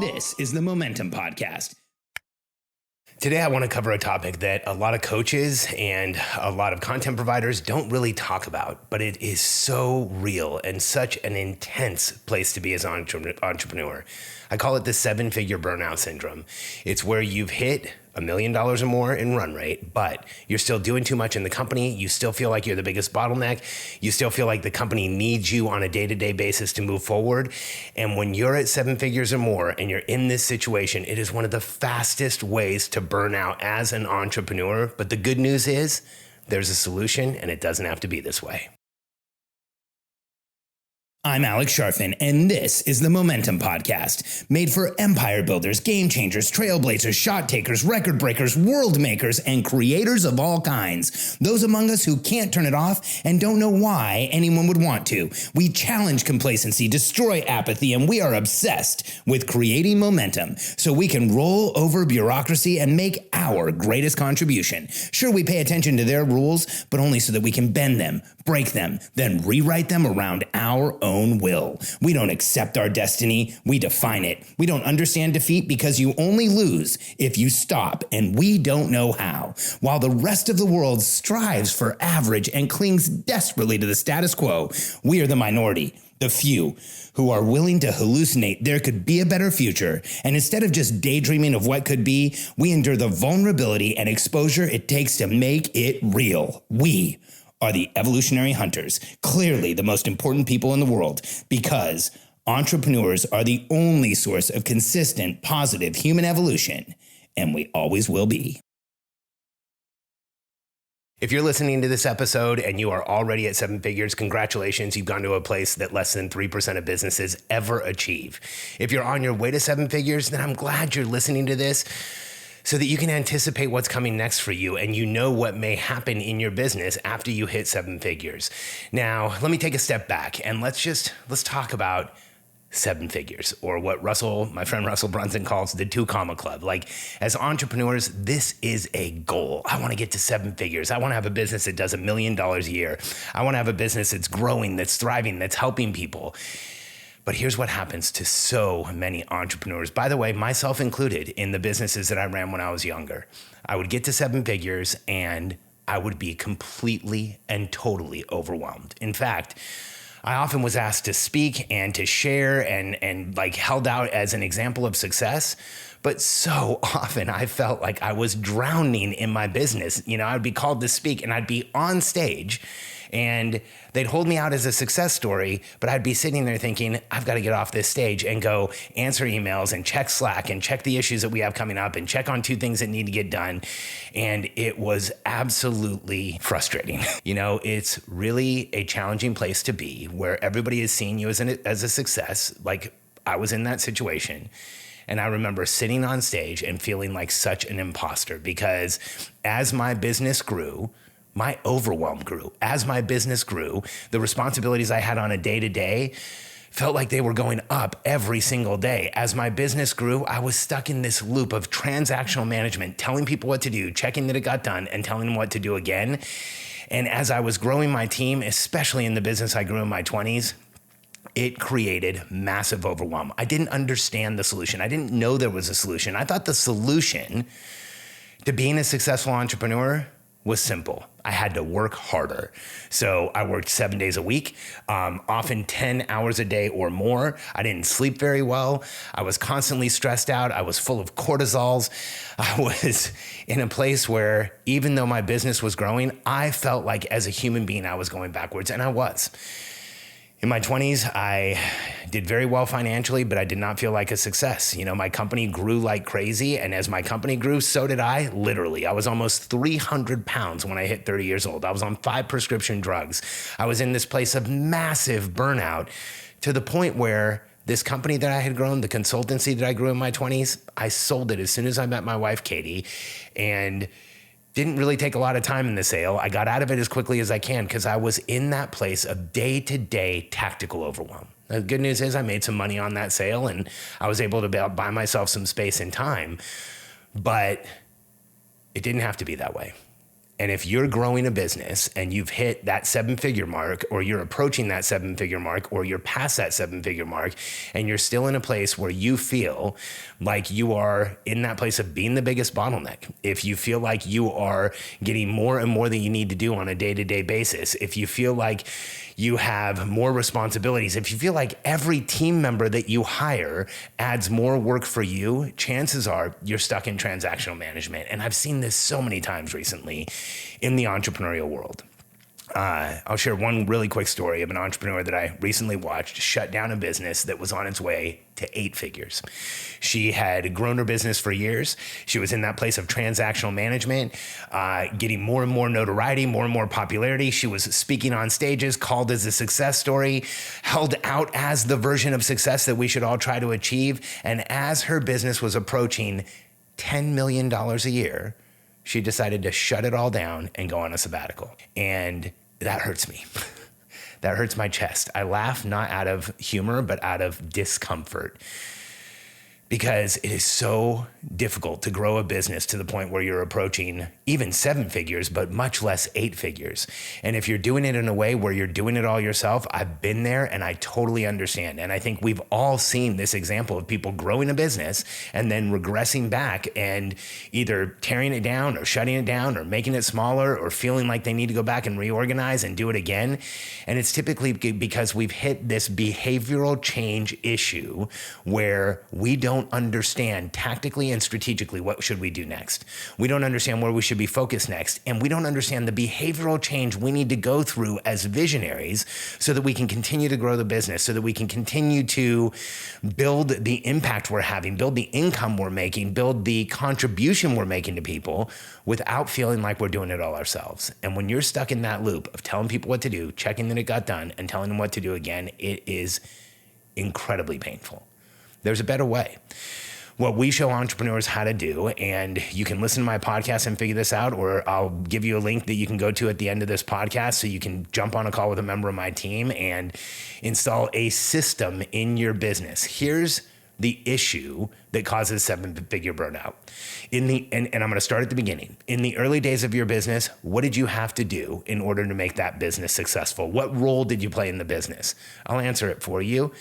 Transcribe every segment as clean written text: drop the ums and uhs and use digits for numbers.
This is the Momentum Podcast. Today, I want to cover a topic that a lot of coaches and a lot of content providers don't really talk about, but it is so real and such an intense place to be as an entrepreneur. I call it the 7-figure burnout syndrome. It's where you've hit $1 million or more in run rate, but you're still doing too much in the company. You still feel like you're the biggest bottleneck. You still feel like the company needs you on a day-to-day basis to move forward. And when you're at 7 figures or more and you're in this situation, it is one of the fastest ways to burn out as an entrepreneur. But the good news is there's a solution, and it doesn't have to be this way. I'm Alex Sharfin, and this is the Momentum Podcast, made for empire builders, game changers, trailblazers, shot takers, record breakers, world makers, and creators of all kinds. Those among us who can't turn it off and don't know why anyone would want to. We challenge complacency, destroy apathy, and we are obsessed with creating momentum so we can roll over bureaucracy and make our greatest contribution. Sure, we pay attention to their rules, but only so that we can bend them, break them, then rewrite them around our own will. We don't accept our destiny, we define it. We don't understand defeat because you only lose if you stop, and we don't know how. While the rest of the world strives for average and clings desperately to the status quo, we are the minority, the few, who are willing to hallucinate there could be a better future. And instead of just daydreaming of what could be, we endure the vulnerability and exposure it takes to make it real. We are the evolutionary hunters, clearly the most important people in the world, because entrepreneurs are the only source of consistent, positive human evolution, and we always will be. If you're listening to this episode and you are already at 7 figures, congratulations, you've gone to a place that less than 3% of businesses ever achieve. If you're on your way to 7 figures, then I'm glad you're listening to this, so that you can anticipate what's coming next for you and you know what may happen in your business after you hit 7 figures. Now, let me take a step back and let's talk about 7 figures, or what my friend Russell Brunson calls the 2 comma club. Like, as entrepreneurs, this is a goal. I want to get to 7 figures. I want to have a business that does $1 million a year. I want to have a business that's growing, that's thriving, that's helping people. But here's what happens to so many entrepreneurs, by the way, myself included, in the businesses that I ran when I was younger. I would get to 7 figures and I would be completely and totally overwhelmed. In fact, I often was asked to speak and to share and like held out as an example of success. But so often I felt like I was drowning in my business. You know, I'd be called to speak and I'd be on stage and they'd hold me out as a success story, but I'd be sitting there thinking, I've got to get off this stage and go answer emails and check Slack and check the issues that we have coming up and check on 2 things that need to get done. And it was absolutely frustrating. You know, it's really a challenging place to be where everybody is seeing you as a success. Like, I was in that situation. And I remember sitting on stage and feeling like such an imposter, because as my business grew, my overwhelm grew. As my business grew, the responsibilities I had on a day-to-day felt like they were going up every single day. As my business grew, I was stuck in this loop of transactional management, telling people what to do, checking that it got done, and telling them what to do again. And as I was growing my team, especially in the business I grew in my 20s, it created massive overwhelm. I didn't understand the solution. I didn't know there was a solution. I thought the solution to being a successful entrepreneur was simple. I had to work harder. So I worked 7 days a week, often 10 hours a day or more. I didn't sleep very well. I was constantly stressed out. I was full of cortisols. I was in a place where, even though my business was growing, I felt like as a human being, I was going backwards, and I was. In my 20s, I did very well financially, but I did not feel like a success. You know, my company grew like crazy, and as my company grew, so did I, literally. I was almost 300 pounds when I hit 30 years old. I was on 5 prescription drugs. I was in this place of massive burnout, to the point where this company that I had grown, the consultancy that I grew in my 20s, I sold it as soon as I met my wife, Katie, and didn't really take a lot of time in the sale. I got out of it as quickly as I can because I was in that place of day-to-day tactical overwhelm. The good news is I made some money on that sale and I was able to buy myself some space and time, but it didn't have to be that way. And if you're growing a business and you've hit that 7-figure mark, or you're approaching that 7-figure mark, or you're past that 7-figure mark, and you're still in a place where you feel like you are in that place of being the biggest bottleneck, if you feel like you are getting more and more than you need to do on a day-to-day basis, if you feel like you have more responsibilities, if you feel like every team member that you hire adds more work for you, chances are you're stuck in transactional management. And I've seen this so many times recently in the entrepreneurial world. I'll share one really quick story of an entrepreneur that I recently watched shut down a business that was on its way to 8 figures. She had grown her business for years. She was in that place of transactional management, getting more and more notoriety, more and more popularity. She was speaking on stages, called as a success story, held out as the version of success that we should all try to achieve. And as her business was approaching $10 million a year, she decided to shut it all down and go on a sabbatical. And that hurts me. That hurts my chest. I laugh not out of humor, but out of discomfort, because it is so difficult to grow a business to the point where you're approaching even 7 figures, but much less 8 figures. And if you're doing it in a way where you're doing it all yourself, I've been there and I totally understand. And I think we've all seen this example of people growing a business and then regressing back and either tearing it down or shutting it down or making it smaller or feeling like they need to go back and reorganize and do it again. And it's typically because we've hit this behavioral change issue where we don't understand tactically and strategically what should we do next. We don't understand where we should be focused next. And we don't understand the behavioral change we need to go through as visionaries so that we can continue to grow the business, so that we can continue to build the impact we're having, build the income we're making, build the contribution we're making to people without feeling like we're doing it all ourselves. And when you're stuck in that loop of telling people what to do, checking that it got done, and telling them what to do again, it is incredibly painful. There's a better way. What we show entrepreneurs how to do, and you can listen to my podcast and figure this out, or I'll give you a link that you can go to at the end of this podcast so you can jump on a call with a member of my team and install a system in your business. Here's the issue that causes 7-figure burnout. And I'm going to start at the beginning. In the early days of your business, what did you have to do in order to make that business successful? What role did you play in the business? I'll answer it for you.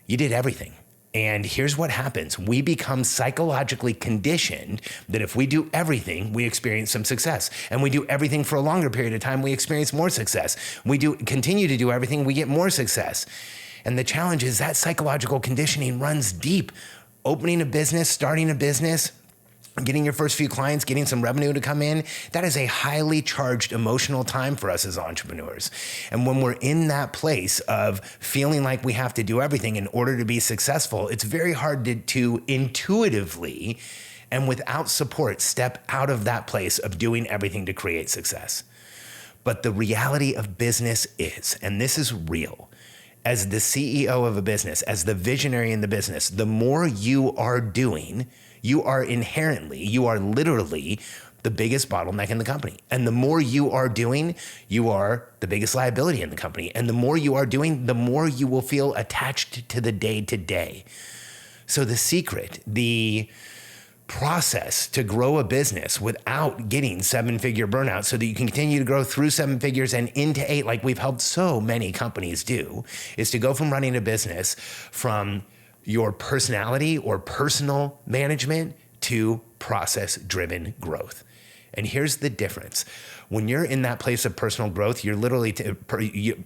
You did everything. And here's what happens. We become psychologically conditioned that if we do everything, we experience some success. And we do everything for a longer period of time, we experience more success. We continue to do everything, we get more success. And the challenge is that psychological conditioning runs deep. Opening a business, starting a business, getting your first few clients, getting some revenue to come in, that is a highly charged emotional time for us as entrepreneurs. And when we're in that place of feeling like we have to do everything in order to be successful, it's very hard to intuitively and without support step out of that place of doing everything to create success. But the reality of business is, and this is real, as the CEO of a business, as the visionary in the business, the more you are doing, you are literally the biggest bottleneck in the company. And the more you are doing, you are the biggest liability in the company. And the more you are doing, the more you will feel attached to the day-to-day. So the secret, the process to grow a business without getting 7-figure burnout so that you can continue to grow through 7 figures and into 8, like we've helped so many companies do, is to go from running a business from your personality or personal management to process-driven growth. And here's the difference. When you're in that place of personal growth, you're literally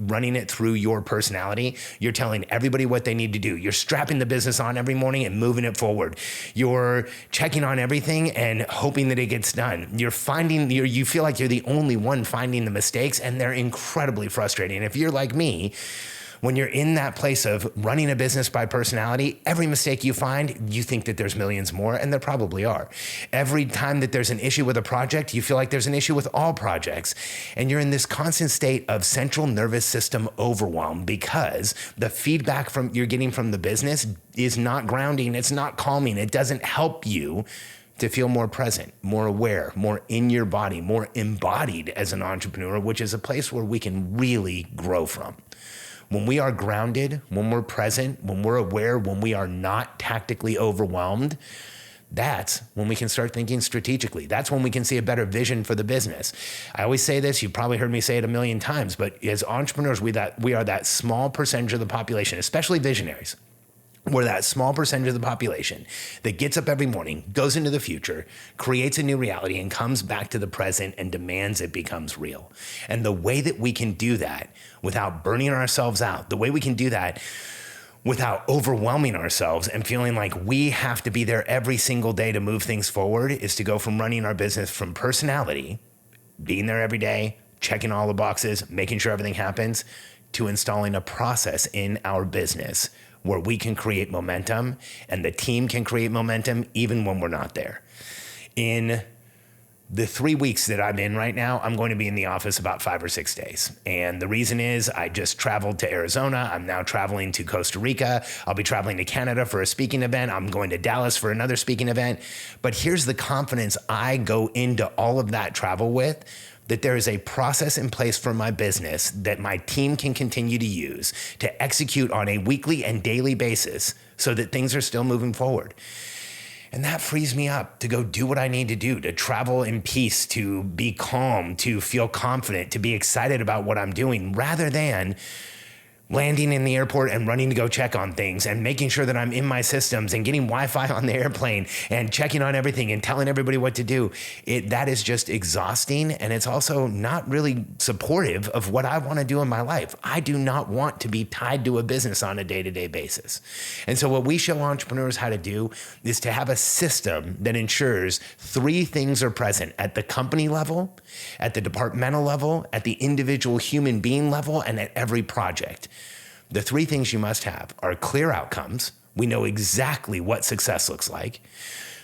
running it through your personality. You're telling everybody what they need to do. You're strapping the business on every morning and moving it forward. You're checking on everything and hoping that it gets done. You feel like you're the only one finding the mistakes, and they're incredibly frustrating. And if you're like me, when you're in that place of running a business by personality, every mistake you find, you think that there's millions more, and there probably are. Every time that there's an issue with a project, you feel like there's an issue with all projects. And you're in this constant state of central nervous system overwhelm because the feedback you're getting from the business is not grounding, it's not calming, it doesn't help you to feel more present, more aware, more in your body, more embodied as an entrepreneur, which is a place where we can really grow from. When we are grounded, when we're present, when we're aware, when we are not tactically overwhelmed, that's when we can start thinking strategically. That's when we can see a better vision for the business. I always say this, you've probably heard me say it a million times, but as entrepreneurs, we are that small percentage of the population, especially visionaries. We're that small percentage of the population that gets up every morning, goes into the future, creates a new reality, and comes back to the present and demands it becomes real. And the way that we can do that without burning ourselves out, the way we can do that without overwhelming ourselves and feeling like we have to be there every single day to move things forward, is to go from running our business from personality, being there every day, checking all the boxes, making sure everything happens, to installing a process in our business where we can create momentum and the team can create momentum even when we're not there. In the 3 weeks that I'm in right now, I'm going to be in the office about 5 or 6 days. And the reason is I just traveled to Arizona. I'm now traveling to Costa Rica. I'll be traveling to Canada for a speaking event. I'm going to Dallas for another speaking event. But here's the confidence I go into all of that travel with, that there is a process in place for my business that my team can continue to use to execute on a weekly and daily basis so that things are still moving forward. And that frees me up to go do what I need to do, to travel in peace, to be calm, to feel confident, to be excited about what I'm doing, rather than landing in the airport and running to go check on things and making sure that I'm in my systems and getting Wi-Fi on the airplane and checking on everything and telling everybody what to do. That is just exhausting, and it's also not really supportive of what I want to do in my life. I do not want to be tied to a business on a day-to-day basis. And so what we show entrepreneurs how to do is to have a system that ensures 3 things are present at the company level, at the departmental level, at the individual human being level, and at every project. The 3 things you must have are clear outcomes. We know exactly what success looks like.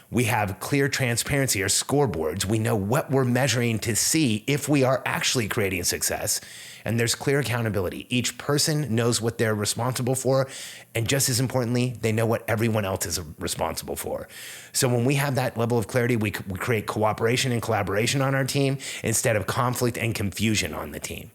We have clear transparency or scoreboards. We know what we're measuring to see if we are actually creating success. And there's clear accountability. Each person knows what they're responsible for. And just as importantly, they know what everyone else is responsible for. So when we have that level of clarity, we create cooperation and collaboration on our team instead of conflict and confusion on the team.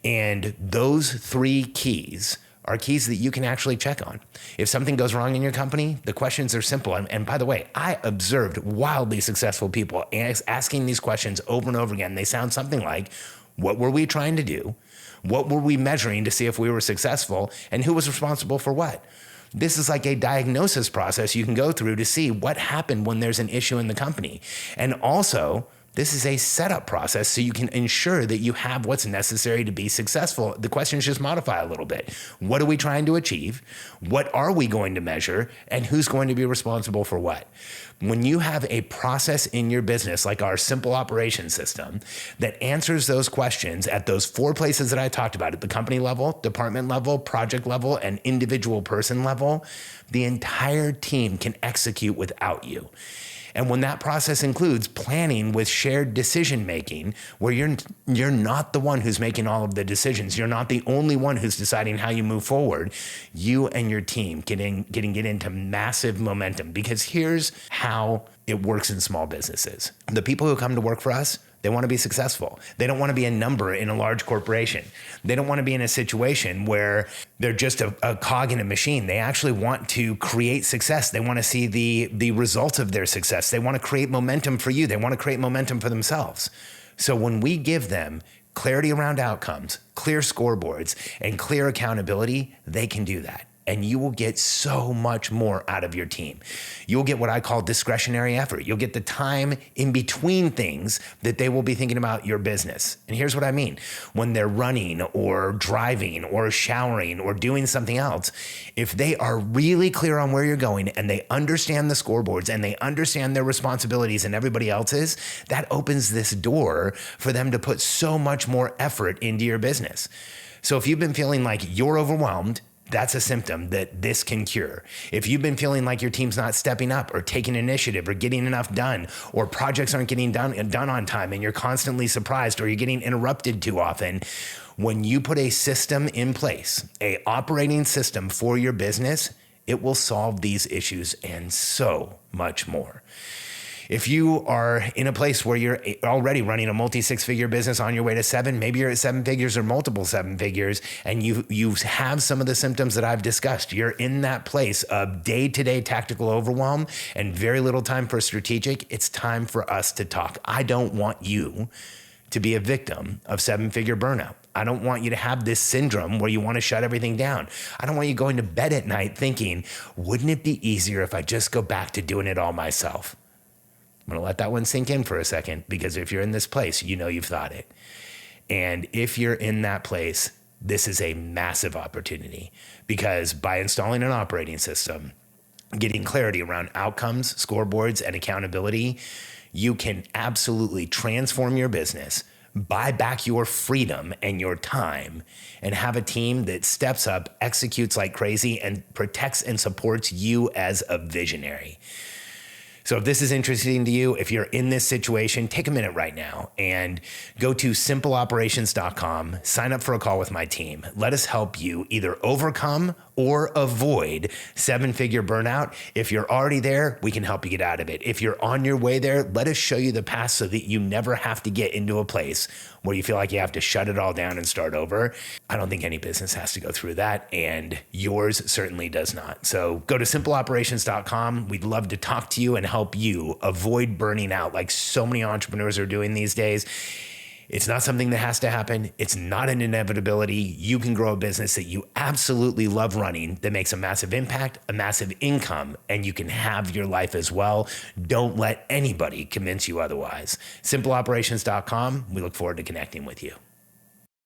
And those 3 keys are keys that you can actually check on. If something goes wrong in your company, the questions are simple. And by the way, I observed wildly successful people asking these questions over and over again. They sound something like, what were we trying to do? What were we measuring to see if we were successful? And who was responsible for what? This is like a diagnosis process you can go through to see what happened when there's an issue in the company. And also, this is a setup process so you can ensure that you have what's necessary to be successful. The questions just modify a little bit. What are we trying to achieve? What are we going to measure? And who's going to be responsible for what? When you have a process in your business, like our simple operation system, that answers those questions at those 4 places that I talked about, at the company level, department level, project level, and individual person level, the entire team can execute without you. And when that process includes planning with shared decision making, where you're not the one who's making all of the decisions, you're not the only one who's deciding how you move forward, you and your team get into massive momentum. Because here's how it works in small businesses. The people who come to work for us, they want to be successful. They don't want to be a number in a large corporation. They don't want to be in a situation where they're just a cog in a machine. They actually want to create success. They want to see the results of their success. They want to create momentum for you. They want to create momentum for themselves. So when we give them clarity around outcomes, clear scoreboards, and clear accountability, they can do that. And you will get so much more out of your team. You'll get what I call discretionary effort. You'll get the time in between things that they will be thinking about your business. And here's what I mean. When they're running or driving or showering or doing something else, if they are really clear on where you're going and they understand the scoreboards and they understand their responsibilities and everybody else's, that opens this door for them to put so much more effort into your business. So if you've been feeling like you're overwhelmed, that's a symptom that this can cure. If you've been feeling like your team's not stepping up or taking initiative or getting enough done, or projects aren't getting done on time and you're constantly surprised or you're getting interrupted too often, when you put a system in place, an operating system for your business, it will solve these issues and so much more. If you are in a place where you're already running a multi-six-figure business on your way to 7, maybe you're at 7 figures or multiple 7 figures, and you have some of the symptoms that I've discussed. You're in that place of day-to-day tactical overwhelm and very little time for strategic. It's time for us to talk. I don't want you to be a victim of 7-figure burnout. I don't want you to have this syndrome where you want to shut everything down. I don't want you going to bed at night thinking, wouldn't it be easier if I just go back to doing it all myself? I'm going to let that one sink in for a second, because if you're in this place, you know you've thought it. And if you're in that place, this is a massive opportunity, because by installing an operating system, getting clarity around outcomes, scoreboards, and accountability, you can absolutely transform your business, buy back your freedom and your time, and have a team that steps up, executes like crazy, and protects and supports you as a visionary. So if this is interesting to you, if you're in this situation, take a minute right now and go to simpleoperations.com, sign up for a call with my team. Let us help you either overcome or avoid 7-figure burnout. If you're already there, we can help you get out of it. If you're on your way there, let us show you the path so that you never have to get into a place where you feel like you have to shut it all down and start over. I don't think any business has to go through that, and yours certainly does not. So go to simpleoperations.com. We'd love to talk to you and help you avoid burning out like so many entrepreneurs are doing these days. It's not something that has to happen. It's not an inevitability. You can grow a business that you absolutely love running, that makes a massive impact, a massive income, and you can have your life as well. Don't let anybody convince you otherwise. Simpleoperations.com. We look forward to connecting with you.